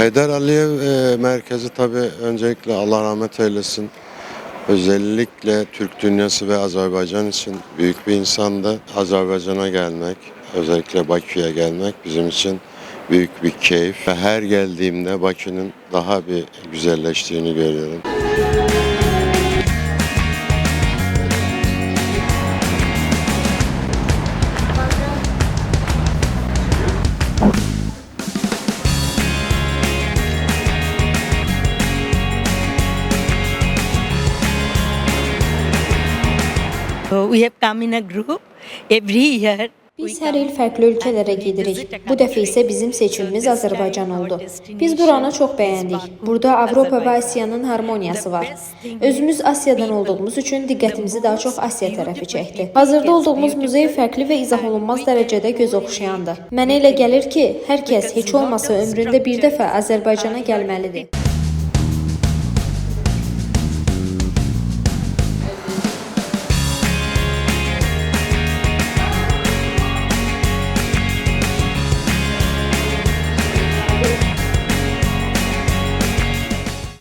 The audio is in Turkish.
Heydar Aliyev merkezi tabii öncelikle Allah rahmet eylesin. Özellikle Türk dünyası ve Azerbaycan için büyük bir insandı. Azerbaycan'a gelmek, özellikle Bakü'ye gelmek bizim için büyük bir keyif. Ve her geldiğimde Bakü'nün daha bir güzelleştiğini görüyorum. We have come in a group every year. Biz hər il fərqli ölkələrə gedirik. Bu dəfə isə bizim seçimimiz Azərbaycan oldu. Biz buranı çox bəyəndik. Burada Avropa və Asiyanın harmoniyası var. Özümüz Asiyadan olduğumuz üçün diqqətimizi daha çox Asiya tərəfi çəkdi. Hazırda olduğumuz muzey fərqli və izah olunmaz dərəcədə göz oxşayandır. Mənə elə gəlir ki, hər kəs heç olmasa ömründə bir dəfə Azərbaycana gəlməlidir.